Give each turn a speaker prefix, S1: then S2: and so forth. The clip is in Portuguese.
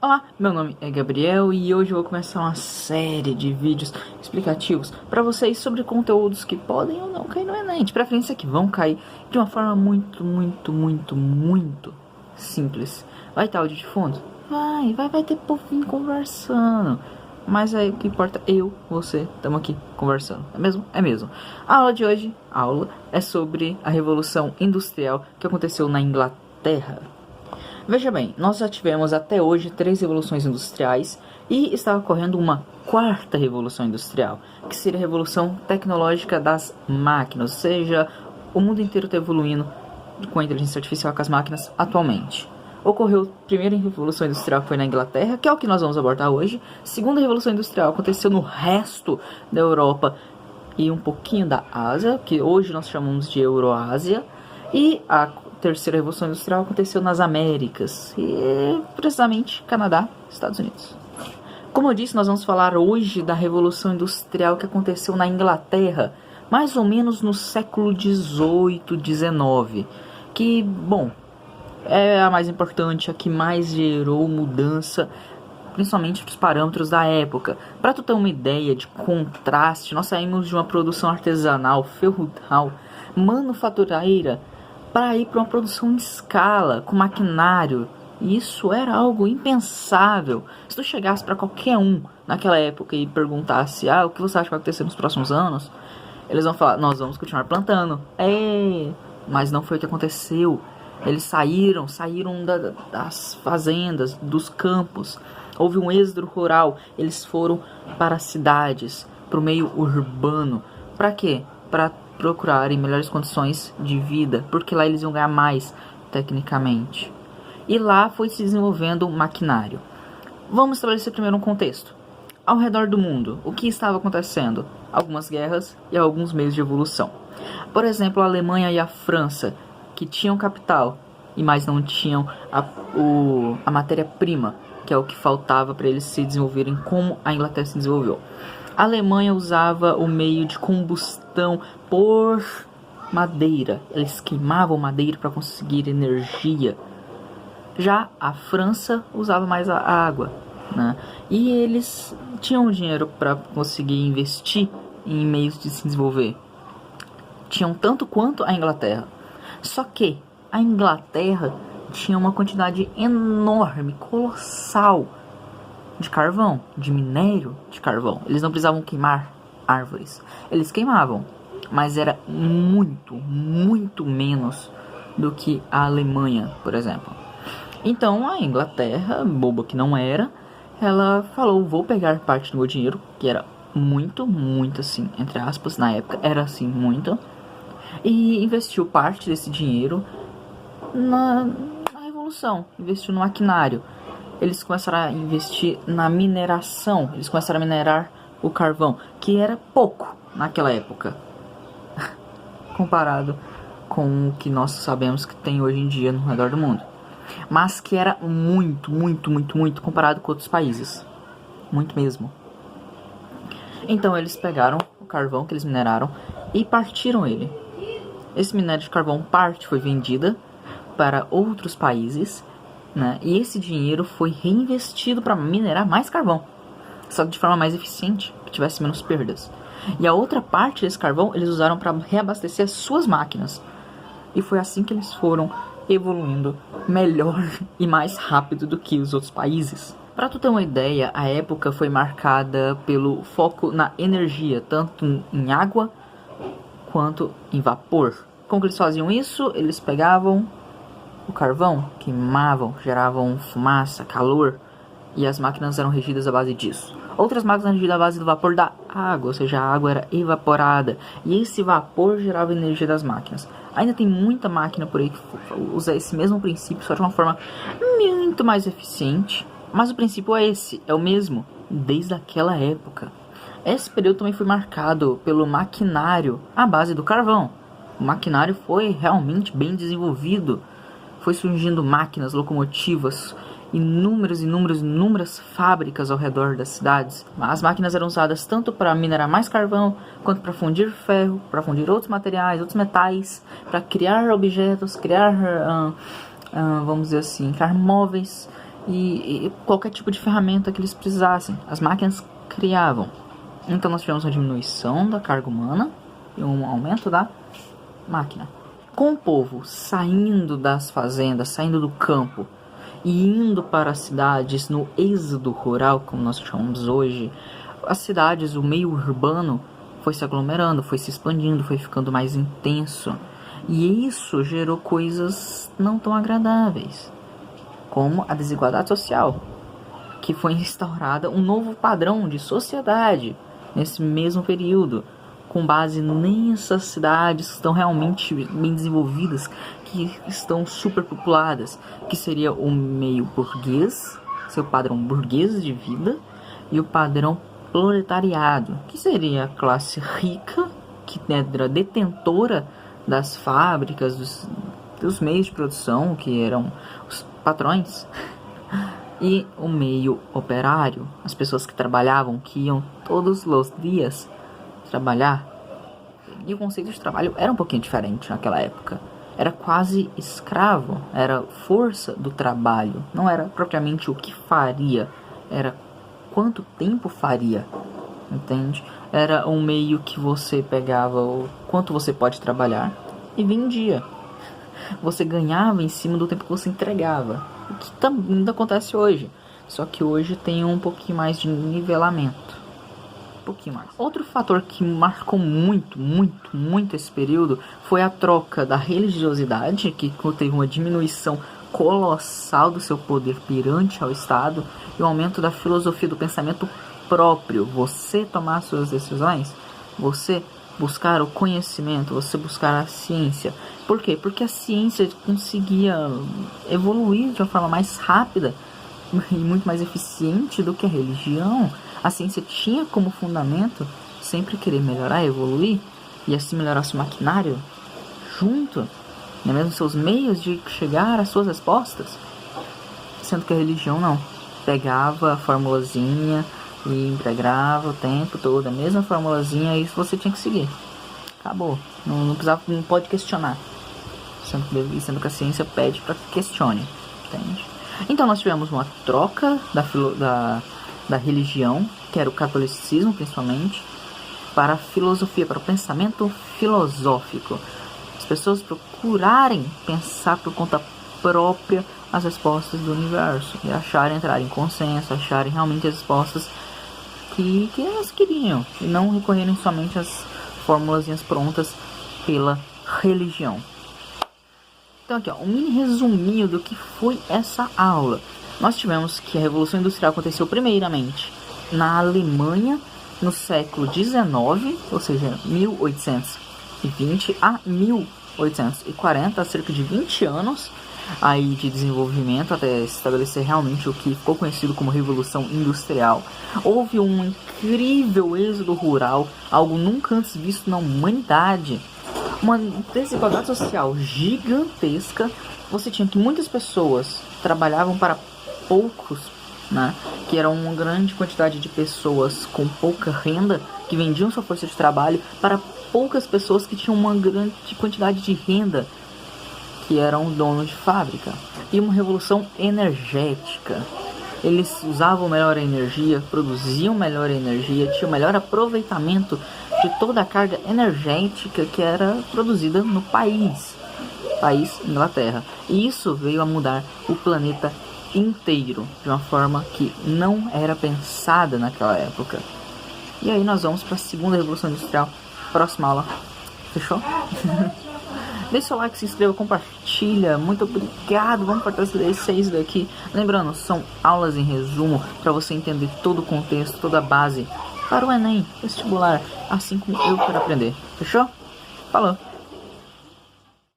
S1: Olá, meu nome é Gabriel e hoje eu vou começar uma série de vídeos explicativos para vocês sobre conteúdos que podem ou não cair no Enem, de preferência que vão cair de uma forma muito simples. Vai ter áudio de fundo? Vai ter povinho conversando. Mas aí o que importa, você, estamos aqui conversando, é mesmo? É mesmo. A aula de hoje, é sobre a Revolução Industrial que aconteceu na Inglaterra. Veja bem, nós já tivemos até hoje 3 revoluções industriais e está ocorrendo uma 4ª revolução industrial, que seria a revolução tecnológica das máquinas, ou seja, o mundo inteiro está evoluindo com a inteligência artificial, com as máquinas atualmente. Ocorreu a primeira revolução industrial, que foi na Inglaterra, que é o que nós vamos abordar hoje. A segunda revolução industrial aconteceu no resto da Europa e um pouquinho da Ásia, que hoje nós chamamos de Euroásia, e a terceira revolução industrial aconteceu nas Américas, e precisamente Canadá, Estados Unidos. Como eu disse, nós vamos falar hoje da revolução industrial que aconteceu na Inglaterra, mais ou menos no século XVIII, XIX, que, bom, é a mais importante, a que mais gerou mudança, principalmente dos parâmetros da época. Para tu ter uma ideia de contraste, nós saímos de uma produção artesanal, feudal, manufatureira, para ir para uma produção em escala, com maquinário. Isso era algo impensável. Se tu chegasse para qualquer um naquela época e perguntasse o que você acha que vai acontecer nos próximos anos, eles vão falar, nós vamos continuar plantando. Mas não foi o que aconteceu. Eles saíram das fazendas, dos campos. Houve um êxodo rural. Eles foram para as cidades, para o meio urbano. Para quê? Para procurarem melhores condições de vida, porque lá eles iam ganhar mais, tecnicamente. E lá foi se desenvolvendo um maquinário. Vamos estabelecer primeiro um contexto. Ao redor do mundo, o que estava acontecendo? Algumas guerras e alguns meios de evolução. Por exemplo, a Alemanha e a França, que tinham capital, mas não tinham a matéria-prima, que é o que faltava para eles se desenvolverem como a Inglaterra se desenvolveu. A Alemanha usava o meio de combustão por madeira. Eles queimavam madeira para conseguir energia. Já a França usava mais a água, né? E eles tinham dinheiro para conseguir investir em meios de se desenvolver. Tinham tanto quanto a Inglaterra. Só que a Inglaterra tinha uma quantidade enorme, colossal, de carvão, de minério de carvão. Eles não precisavam queimar árvores. Eles queimavam, mas era muito menos do que a Alemanha, por exemplo. Então a Inglaterra, boba que não era, ela falou, vou pegar parte do meu dinheiro, que era muito assim, entre aspas, na época, era assim, muito, e investiu parte desse dinheiro na revolução, investiu no maquinário. Eles começaram a investir na mineração, eles começaram a minerar o carvão, que era pouco naquela época, comparado com o que nós sabemos que tem hoje em dia no redor do mundo. Mas que era muito comparado com outros países. Muito mesmo. Então eles pegaram o carvão que eles mineraram e partiram ele. Esse minério de carvão, parte foi vendida para outros países, né? E esse dinheiro foi reinvestido para minerar mais carvão, só que de forma mais eficiente, que tivesse menos perdas. E a outra parte desse carvão eles usaram para reabastecer as suas máquinas. E foi assim que eles foram evoluindo melhor e mais rápido do que os outros países. Para tu ter uma ideia, a época foi marcada pelo foco na energia, tanto em água quanto em vapor. Como que eles faziam isso? Eles pegavam o carvão, queimavam, geravam fumaça, calor, e as máquinas eram regidas à base disso. Outras máquinas eram regidas à base do vapor da água, ou seja, a água era evaporada, e esse vapor gerava energia das máquinas. Ainda tem muita máquina por aí que usa esse mesmo princípio, só de uma forma muito mais eficiente, mas o princípio é esse, é o mesmo, desde aquela época. Esse período também foi marcado pelo maquinário à base do carvão. O maquinário foi realmente bem desenvolvido. Foi surgindo máquinas, locomotivas, inúmeras fábricas ao redor das cidades. As máquinas eram usadas tanto para minerar mais carvão, quanto para fundir ferro, para fundir outros materiais, outros metais, para criar objetos, criar, vamos dizer assim, criar móveis e qualquer tipo de ferramenta que eles precisassem. As máquinas criavam. Então nós tivemos uma diminuição da carga humana e um aumento da máquina. Com o povo saindo das fazendas, saindo do campo e indo para as cidades no êxodo rural, como nós chamamos hoje, as cidades, o meio urbano foi se aglomerando, foi se expandindo, foi ficando mais intenso. E isso gerou coisas não tão agradáveis, como a desigualdade social, que foi instaurada um novo padrão de sociedade nesse mesmo período, com base nessas cidades que estão realmente bem desenvolvidas, que estão superpopuladas, que seria o meio burguês, seu padrão burguês de vida, e o padrão proletariado, que seria a classe rica, que era detentora das fábricas, dos meios de produção, que eram os patrões, e o meio operário, as pessoas que trabalhavam, que iam todos os dias trabalhar. E o conceito de trabalho era um pouquinho diferente naquela época. Era quase escravo, era força do trabalho, não era propriamente o que faria, era quanto tempo faria, entende? Era um meio que você pegava o quanto você pode trabalhar e vendia. Você ganhava em cima do tempo que você entregava, o que também ainda acontece hoje, só que hoje tem um pouquinho mais de nivelamento. Um pouquinho mais. Outro fator que marcou muito esse período foi a troca da religiosidade, que teve uma diminuição colossal do seu poder perante ao Estado, e o aumento da filosofia do pensamento próprio. Você tomar suas decisões, você buscar o conhecimento, você buscar a ciência. Por quê? Porque a ciência conseguia evoluir de uma forma mais rápida e muito mais eficiente do que a religião. A ciência tinha como fundamento sempre querer melhorar, evoluir, e assim melhorar seu maquinário junto, né, mesmo seus meios de chegar às suas respostas. Sendo que a religião não. Pegava a formulazinha e integrava o tempo todo, a mesma formulazinha, e isso você tinha que seguir. Acabou. Não precisava, não pode questionar. Sendo que a ciência pede para que questione. Entende? Então nós tivemos uma troca da religião, que era o catolicismo principalmente, para a filosofia, para o pensamento filosófico. As pessoas procurarem pensar por conta própria as respostas do universo e entrarem em consenso, acharem realmente as respostas que elas queriam, e não recorrerem somente às formulazinhas prontas pela religião. Então aqui, um mini resuminho do que foi essa aula. Nós tivemos que a Revolução Industrial aconteceu primeiramente na Alemanha no século XIX, ou seja, 1820 a 1840, cerca de 20 anos aí de desenvolvimento até estabelecer realmente o que ficou conhecido como Revolução Industrial. Houve um incrível êxodo rural, algo nunca antes visto na humanidade. Uma desigualdade social gigantesca. Você tinha que muitas pessoas trabalhavam para poucos, né? Que era uma grande quantidade de pessoas com pouca renda que vendiam sua força de trabalho para poucas pessoas que tinham uma grande quantidade de renda, que eram donos de fábrica. E uma revolução energética. Eles usavam melhor a energia, produziam melhor a energia, tinham melhor aproveitamento de toda a carga energética que era produzida no país Inglaterra. E isso veio a mudar o planeta inteiro de uma forma que não era pensada naquela época. E aí nós vamos para a segunda revolução industrial, próxima aula. Fechou? Deixa seu like, se inscreva, compartilha. Muito obrigado. Vamos fortalecer isso daqui. Lembrando, são aulas em resumo para você entender todo o contexto, toda a base para o Enem, vestibular, assim como eu quero aprender. Fechou? Falou!